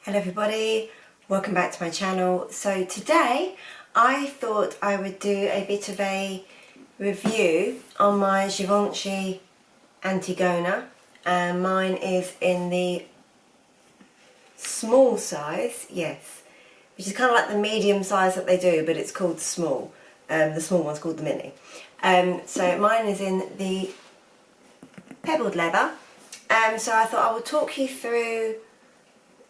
Hello everybody, welcome back to my channel. So today I thought I would do a bit of a review on my Givenchy Antigona, and mine is in the small size, yes, which is kind of like the medium size that they do, but it's called small. The small one's called the mini. So mine is in the pebbled leather. So I thought I would talk you through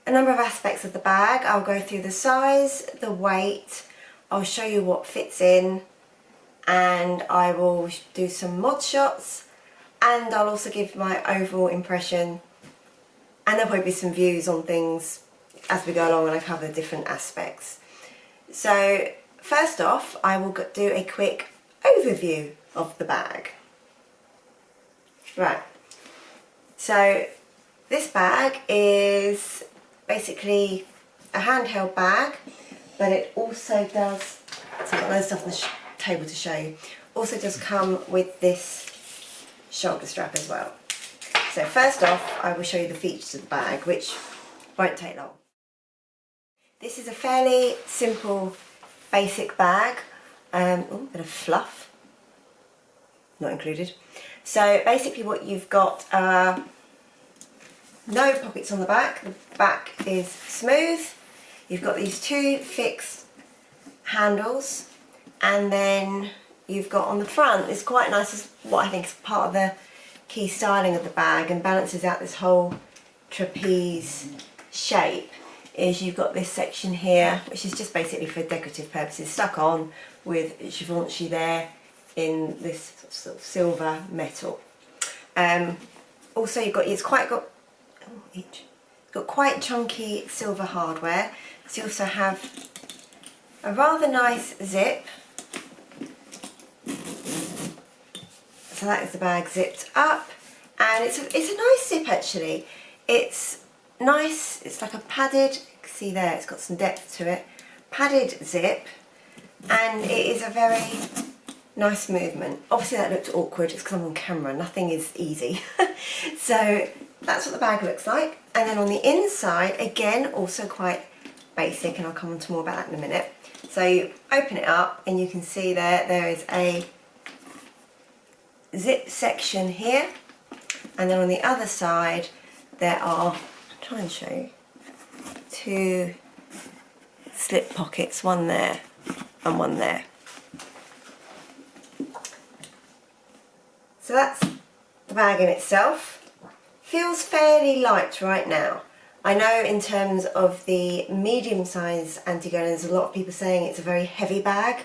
a number of aspects of the bag. I'll go through the size, the weight, I'll show you what fits in, and I will do some mod shots, and I'll also give my overall impression, and there'll probably be some views on things as we go along and I cover the different aspects. So first off, I will do a quick overview of the bag. Right, so this bag is basically a handheld bag, but it also does, so I've got loads of stuff on the table to show you, also does come with this shoulder strap as well. So first off, I will show you the features of the bag, which won't take long. This is a fairly simple, basic bag. Oh, bit of fluff, not included. So basically what you've got are no pockets on the back. The back is smooth. You've got these two fixed handles, and then you've got on the front, it's quite nice, as what I think is part of the key styling of the bag and balances out this whole trapeze shape, is you've got this section here, which is just basically for decorative purposes, stuck on with Givenchy there in this sort of silver metal. Also you've got, it's got quite chunky silver hardware. So you also have a rather nice zip. So that is the bag zipped up, and it's a nice zip actually. It's nice, it's like a padded, you can see there it's got some depth to it, padded zip, and it is a very nice movement. Obviously that looked awkward, it's because I'm on camera, nothing is easy. So that's what the bag looks like. And then on the inside, again, also quite basic, and I'll come on to more about that in a minute. So you open it up and you can see there is a zip section here, and then on the other side there are, I'll try and show you, two slip pockets, one there and one there. So that's the bag in itself. Feels fairly light right now. I know in terms of the medium-sized Antigona, there's a lot of people saying it's a very heavy bag,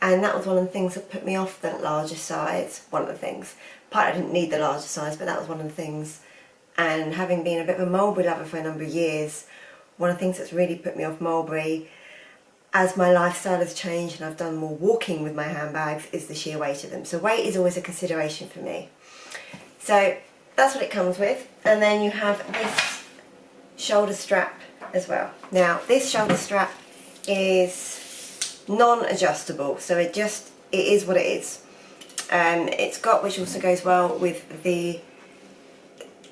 and that was one of the things that put me off the larger size. One of the things. Partly I didn't need the larger size, but that was one of the things. And having been a bit of a Mulberry lover for a number of years, one of the things that's really put me off Mulberry, as my lifestyle has changed and I've done more walking with my handbags, is the sheer weight of them. So weight is always a consideration for me. So that's what it comes with, and then you have this shoulder strap as well. Now this shoulder strap is non-adjustable, so it is what it is. It's got, which also goes well with the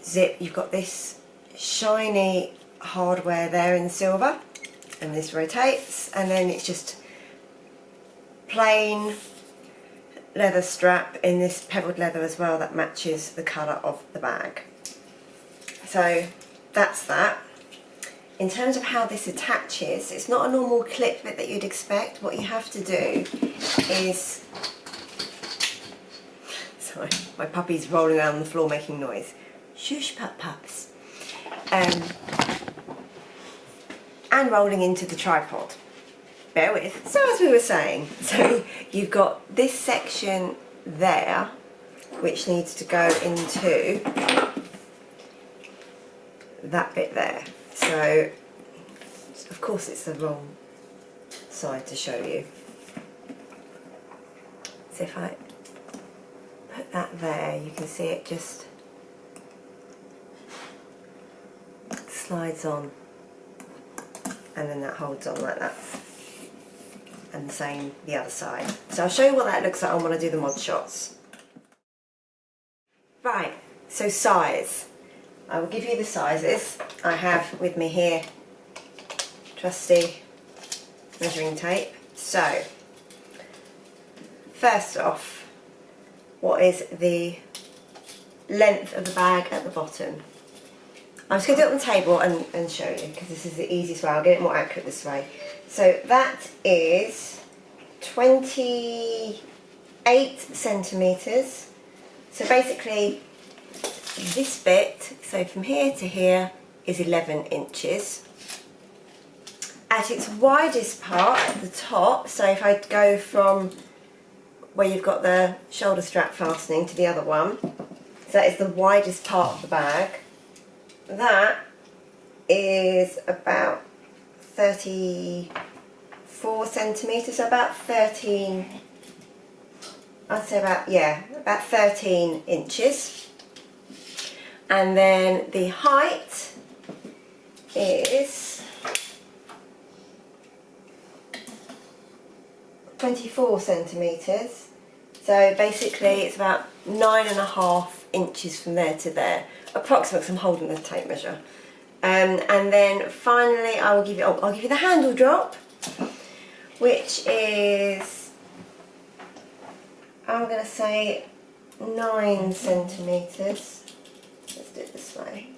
zip, you've got this shiny hardware there in silver, and this rotates, and then it's just plain leather strap in this pebbled leather as well that matches the colour of the bag. So that's that. In terms of how this attaches, it's not a normal clip bit that you'd expect. What you have to do is, sorry, my puppy's rolling around on the floor making noise. Shush pups. And rolling into the tripod. Bear with. So as we were saying, so you've got this section there which needs to go into that bit there. So of course it's the wrong side to show you. So if I put that there, you can see it just slides on, and then that holds on like that. And the same the other side. So I'll show you what that looks like when I do the mod shots. Right, so size. I will give you the sizes. I have with me here trusty measuring tape. So, first off, what is the length of the bag at the bottom? I'm just going to do it on the table and show you, because this is the easiest way. I'll get it more accurate this way. So that is 28 centimetres. So basically this bit, so from here to here, is 11 inches. At its widest part at the top, so if I go from where you've got the shoulder strap fastening to the other one, so that is the widest part of the bag. That is about 34 centimetres, so about 13, I'd say about 13 inches. And then the height is 24 centimetres. So basically it's about 9.5 inches from there to there, approximately, because I'm holding the tape measure. And then finally I'll give you the handle drop, which is, I'm going to say 9 centimetres. Let's do it this way.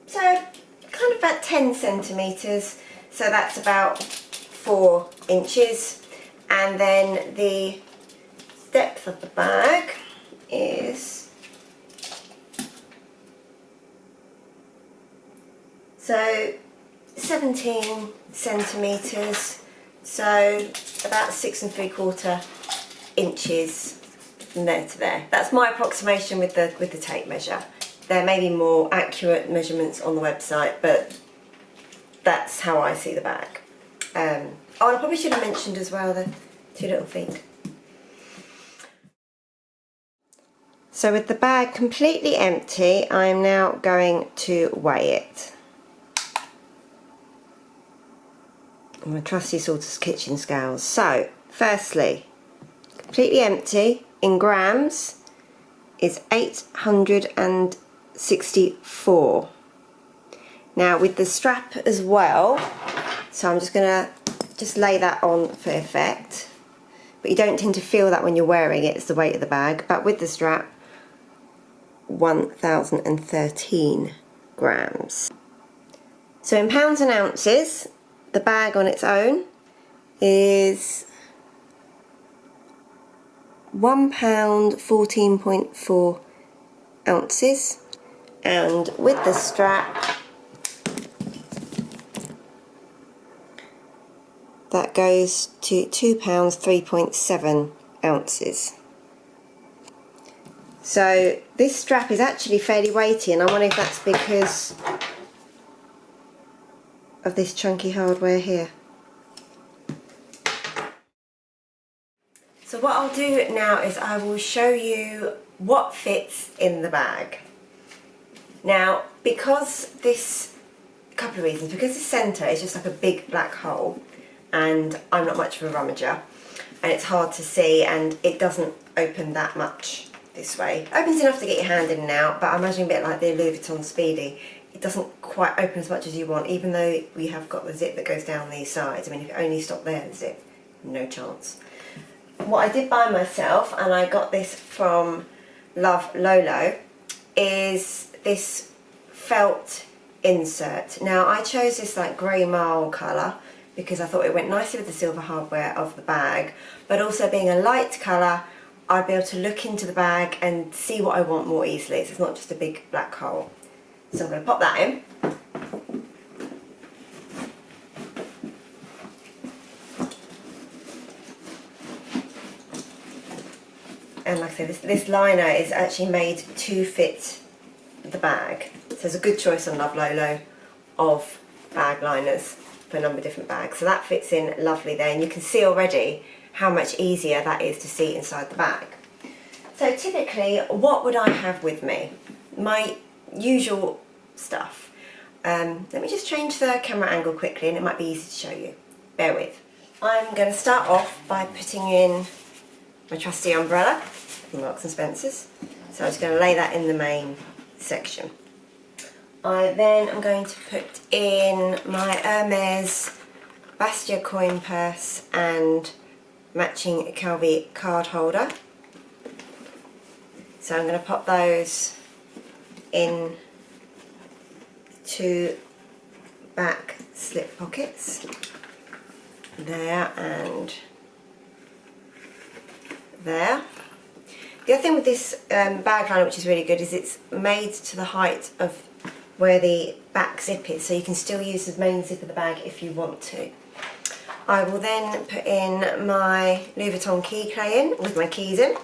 So kind of about 10 centimetres, so that's about 4 inches. And then the depth of the bag is, so 17 centimetres, so about 6 3/4 inches from there to there. That's my approximation with the tape measure. There may be more accurate measurements on the website, but that's how I see the bag. Oh, and I probably should have mentioned as well the 2 little feet. So with the bag completely empty, I am now going to weigh it. My trusty Salter's kitchen scales. So, firstly, completely empty in grams is 864. Now with the strap as well, so I'm just going to lay that on for effect, but you don't tend to feel that when you're wearing it, it's the weight of the bag. But with the strap, 1013 grams. So in pounds and ounces, the bag on its own is £1 14.4 ounces, and with the strap that goes to £2 3.7 ounces. So this strap is actually fairly weighty, and I wonder if that's because of this chunky hardware here. So what I'll do now is I will show you what fits in the bag. Now, because this, a couple of reasons, because the centre is just like a big black hole, and I'm not much of a rummager, and it's hard to see, and it doesn't open that much this way. It opens enough to get your hand in and out, but I imagine a bit like the Louis Vuitton Speedy. It doesn't quite open as much as you want, even though we have got the zip that goes down these sides. I mean, if it only stopped there, the zip, no chance. What I did buy myself, and I got this from Love Lolo, is this felt insert. Now I chose this like grey marl colour because I thought it went nicely with the silver hardware of the bag, but also being a light colour, I'd be able to look into the bag and see what I want more easily, so it's not just a big black hole. So I'm going to pop that in. And like I said, this liner is actually made to fit the bag. So it's a good choice on Love Lolo of bag liners for a number of different bags. So that fits in lovely there, and you can see already how much easier that is to see inside the bag. So typically, what would I have with me? My usual stuff. Let me just change the camera angle quickly, and it might be easy to show you. Bear with. I'm going to start off by putting in my trusty umbrella from Marks and Spencer's. So I'm just going to lay that in the main section. I then am going to put in my Hermes Bastia coin purse and matching Calvi card holder. So I'm going to pop those in 2 back slip pockets, there and there. The other thing with this bag liner, which is really good, is it's made to the height of where the back zip is, so you can still use the main zip of the bag if you want to. I will then put in my Louis Vuitton key clay in with my keys in.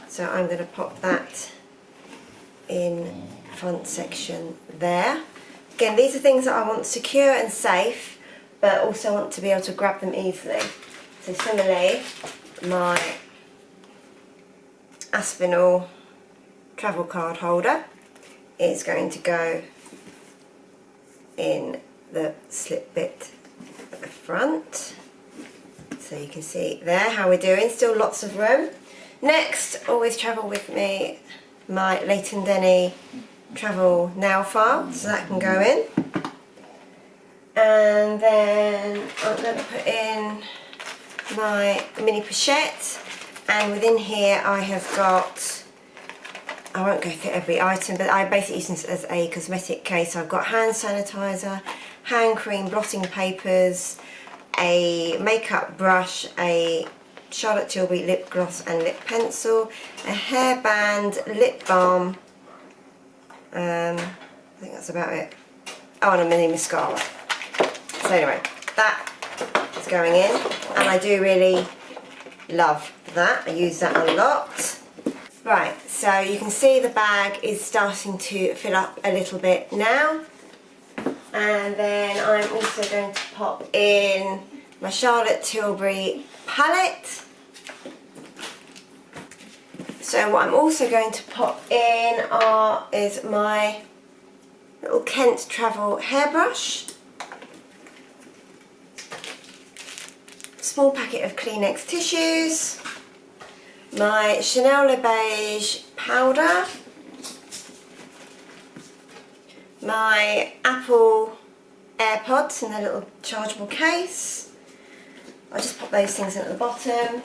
So I'm going to pop that in front section there. Again, these are things that I want secure and safe, but also want to be able to grab them easily. So similarly, my Aspinall travel card holder is going to go in the slip bit at the front. So you can see there how we're doing, still lots of room. Next, always travel with me, my Leighton Denny travel nail file, so that can go in. And then I'm going to put in my mini pochette, and within here I have got, I won't go through every item, but I basically use this as a cosmetic case. So I've got hand sanitizer, hand cream, blotting papers, a makeup brush, a Charlotte Tilbury lip gloss and lip pencil, a hairband, lip balm, I think that's about it. Oh, and a mini mascara. So anyway, that is going in, and I do really love that. I use that a lot. Right, so you can see the bag is starting to fill up a little bit now. And then I'm also going to pop in my Charlotte Tilbury palette. So what I'm also going to pop in is my little Kent Travel hairbrush, small packet of Kleenex tissues, my Chanel Le Beige powder, my Apple AirPods in their little chargeable case. I'll just pop those things in at the bottom.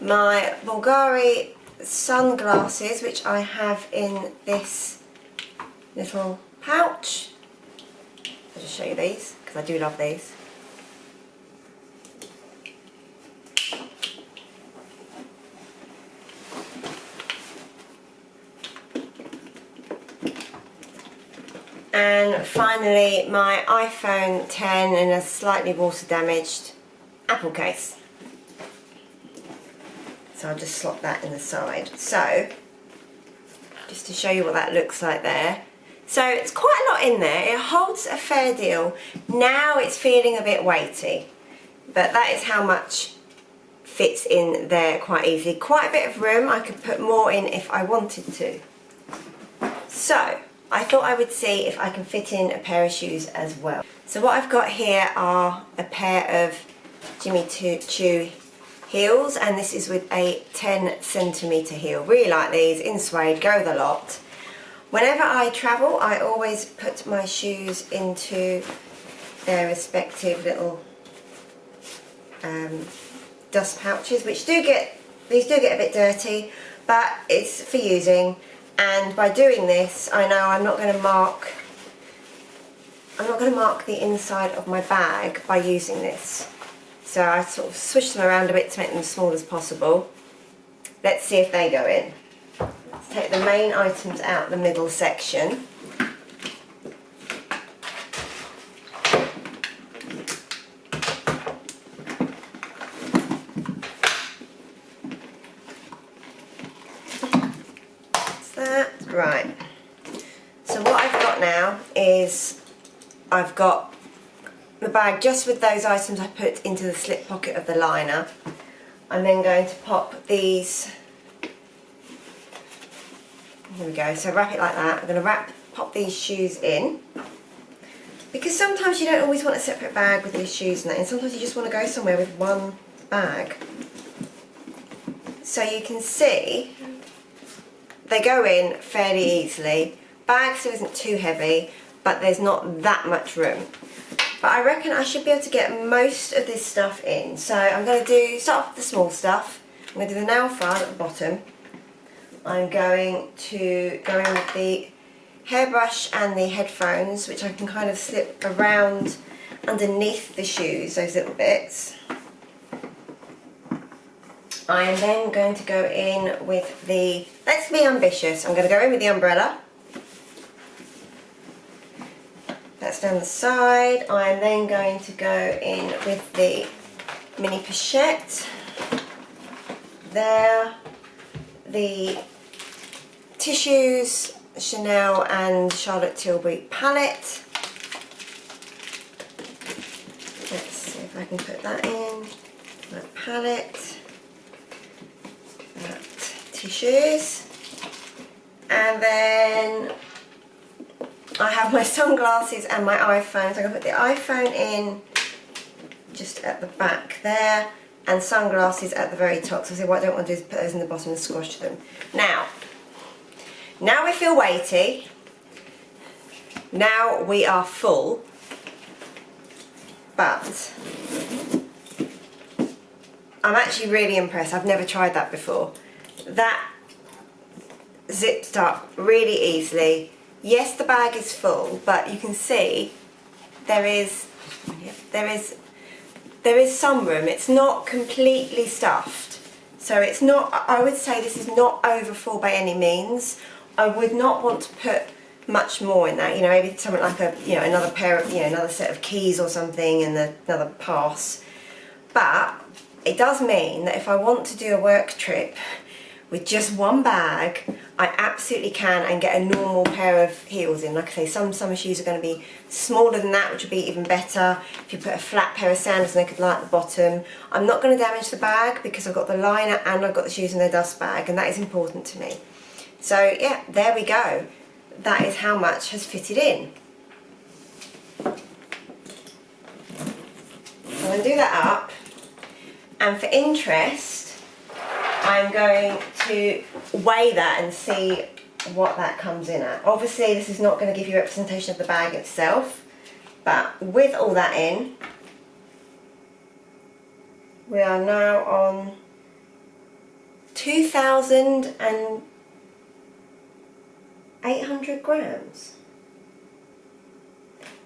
My Bulgari sunglasses, which I have in this little pouch. I'll just show you these because I do love these. And finally, my iPhone 10 in a slightly water damaged Apple case. So I'll just slot that in the side. So, just to show you what that looks like there. So it's quite a lot in there. It holds a fair deal. Now it's feeling a bit weighty, but that is how much fits in there quite easily. Quite a bit of room. I could put more in if I wanted to. So I thought I would see if I can fit in a pair of shoes as well. So what I've got here are a pair of Jimmy Choo heels, and this is with a 10cm heel. Really like these, in suede, go the lot. Whenever I travel, I always put my shoes into their respective little dust pouches, which these do get a bit dirty, but it's for using. And by doing this, I know I'm not going to mark the inside of my bag by using this. So I sort of swish them around a bit to make them as small as possible. Let's see if they go in. Let's take the main items out the middle section. Right, so what I've got now is I've got the bag just with those items I put into the slip pocket of the liner. I'm then going to pop these, here we go, so wrap it like that. I'm going to pop these shoes in, because sometimes you don't always want a separate bag with your shoes and that, and sometimes you just want to go somewhere with one bag. So you can see they go in fairly easily bag still isn't too heavy, but there's not that much room. But I reckon I should be able to get most of this stuff in. So I'm going to start off with the small stuff. I'm going to do the nail file at the bottom. I'm going to go in with the hairbrush and the headphones, which I can kind of slip around underneath the shoes, those little bits. I am then going to go in with the, let's be ambitious, I'm going to go in with the umbrella. That's down the side. I am then going to go in with the mini pochette. There. The tissues, Chanel and Charlotte Tilbury palette. Let's see if I can put that in. That palette. That tissues. And then I have my sunglasses and my iPhone. So I'm going to put the iPhone in just at the back there, and sunglasses at the very top. So what I don't want to do is put those in the bottom and squash them. Now we feel weighty. Now we are full. But I'm actually really impressed. I've never tried that before. That zipped up really easily. Yes, the bag is full, but you can see there is some room. It's not completely stuffed. So it's not, I would say this is not over full by any means. I would not want to put much more in that, you know, maybe something like a, you know, another pair of, you know, another set of keys or something and another pass. But it does mean that if I want to do a work trip with just one bag, I absolutely can, and get a normal pair of heels in. Like I say, some summer shoes are going to be smaller than that, which would be even better. If you put a flat pair of sandals and they could lie at the bottom. I'm not going to damage the bag because I've got the liner and I've got the shoes in their dust bag, and that is important to me. So yeah, there we go. That is how much has fitted in. I'm going to do that up, and for interest, I'm going to weigh that and see what that comes in at. Obviously this is not going to give you a representation of the bag itself, but with all that in, we are now on 2,800 grams.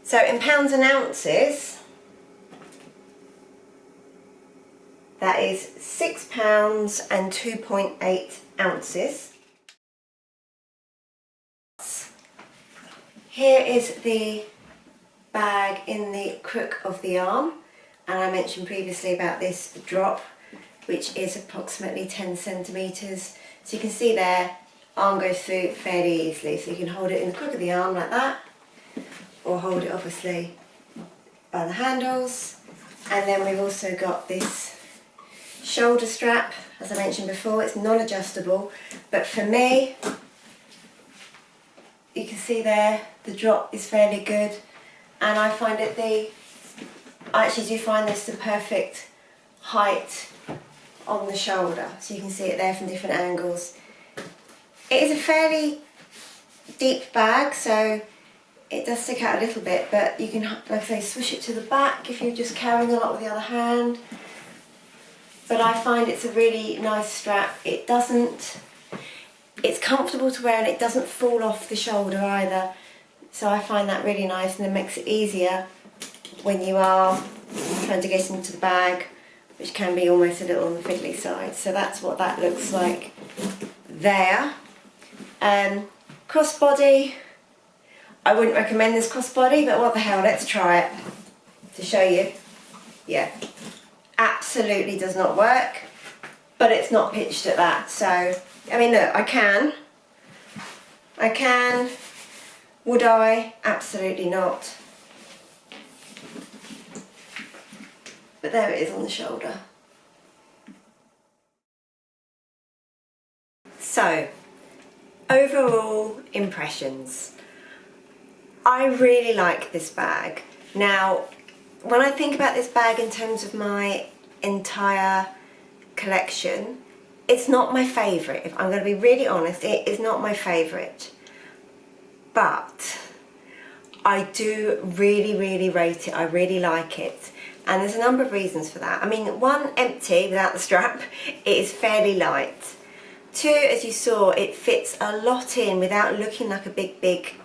So in pounds and ounces, that is £6 and 2.8 ounces. Here is the bag in the crook of the arm, and I mentioned previously about this drop, which is approximately 10 centimetres. So you can see there, arm goes through fairly easily, so you can hold it in the crook of the arm like that, or hold it obviously by the handles. And then we've also got this shoulder strap. As I mentioned before, it's non-adjustable, but for me, you can see there the drop is fairly good, and I find it I actually do find this the perfect height on the shoulder, so you can see it there from different angles. It is a fairly deep bag, so it does stick out a little bit, but you can, like I say, swoosh it to the back if you're just carrying a lot with the other hand. But I find it's a really nice strap. It's comfortable to wear, and it doesn't fall off the shoulder either. So I find that really nice, and it makes it easier when you are trying to get into the bag, which can be almost a little on the fiddly side. So that's what that looks like there. Crossbody, I wouldn't recommend this crossbody, but what the hell, let's try it to show you. Yeah. Absolutely does not work, but it's not pitched at that. So, I mean, look, I can. Would I? Absolutely not. But there it is on the shoulder. So, overall impressions. I really like this bag. Now, when I think about this bag in terms of my entire collection, it's not my favourite. If I'm going to be really honest, it is not my favourite. but I do really rate it. I really like it, and there's a number of reasons for that. I mean, one, empty without the strap, it is fairly light. Two, as you saw, it fits a lot in without looking like a big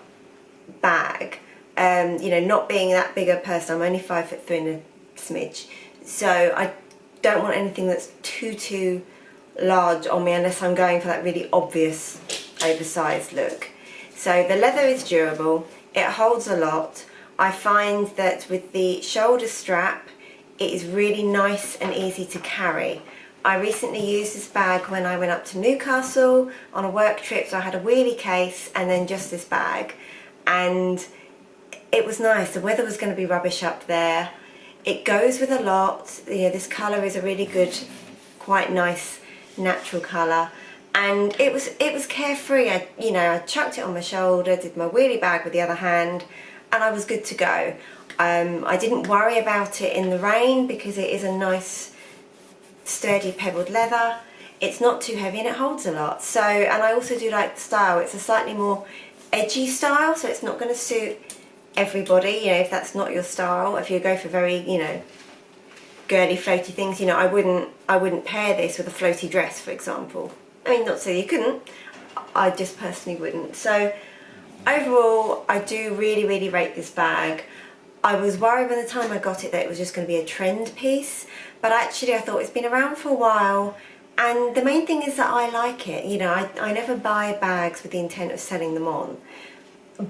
bag. You know, not being that big a person, I'm only 5'3" and a smidge, so I don't want anything that's too large on me unless I'm going for that really obvious oversized look. So the leather is durable, it holds a lot. I find that with the shoulder strap, it is really nice and easy to carry. I recently used this bag when I went up to Newcastle on a work trip, so I had a wheelie case and then just this bag, and it was nice. The weather was going to be rubbish up there. It goes with a lot. You know, this colour is a really good, quite nice natural colour, and it was carefree. I chucked it on my shoulder, did my wheelie bag with the other hand, and I was good to go. I didn't worry about it in the rain because it is a nice sturdy pebbled leather. It's not too heavy and it holds a lot. So, and I also do like the style. It's a slightly more edgy style, so it's not going to suit everybody, you know, if that's not your style. If you go for very, you know, girly floaty things, you know, I wouldn't pair this with a floaty dress, for example. I mean, not so you couldn't, I just personally wouldn't. So overall, I do really rate this bag. I was worried by the time I got it that it was just going to be a trend piece, but actually I thought it's been around for a while, and the main thing is that I like it. You know, I never buy bags with the intent of selling them on.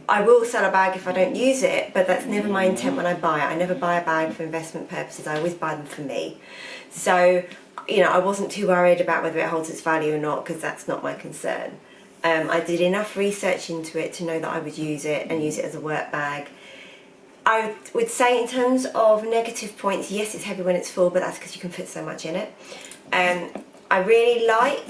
I will sell a bag if I don't use it, but that's never my intent when I buy it. I never buy a bag for investment purposes, I always buy them for me. So, you know, I wasn't too worried about whether it holds its value or not, because that's not my concern. I did enough research into it to know that I would use it and use it as a work bag. I would say in terms of negative points, yes, it's heavy when it's full, but that's because you can fit so much in it. I really like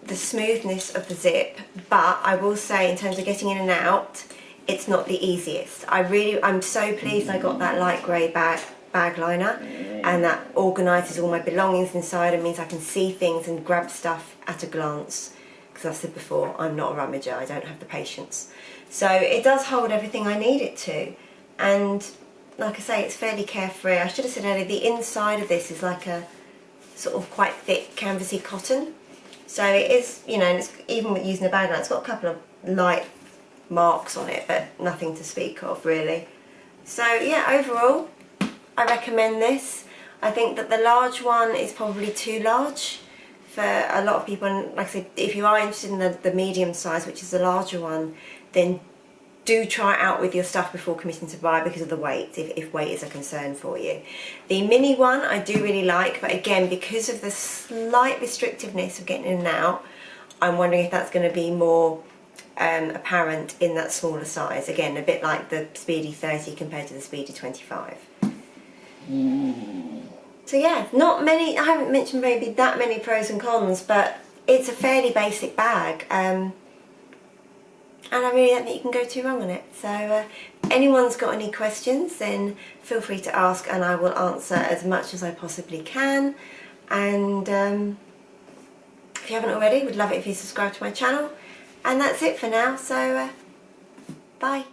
the smoothness of the zip, but I will say in terms of getting in and out, it's not the easiest. I'm so pleased I got that light grey Bagliner, and that organises all my belongings inside and means I can see things and grab stuff at a glance, because I've said before, I'm not a rummager, I don't have the patience. So it does hold everything I need it to, and like I say, it's fairly carefree. I should have said earlier, the inside of this is like a sort of quite thick canvassy cotton. So it is, you know, and it's, even with using a bag now, it's got a couple of light marks on it, but nothing to speak of really. So yeah, overall, I recommend this. I think that the large one is probably too large for a lot of people, and like I said, if you are interested in the medium size, which is the larger one, then do try it out with your stuff before committing to buy because of the weight, if weight is a concern for you. The mini one I do really like, but again, because of the slight restrictiveness of getting in and out, I'm wondering if that's going to be more apparent in that smaller size. Again, a bit like the Speedy 30 compared to the Speedy 25. So yeah, not many, I haven't mentioned maybe that many pros and cons, but it's a fairly basic bag. And I really don't think you can go too wrong on it. So anyone's got any questions, then feel free to ask and I will answer as much as I possibly can. And if you haven't already, would love it if you subscribe to my channel. And that's it for now, so bye.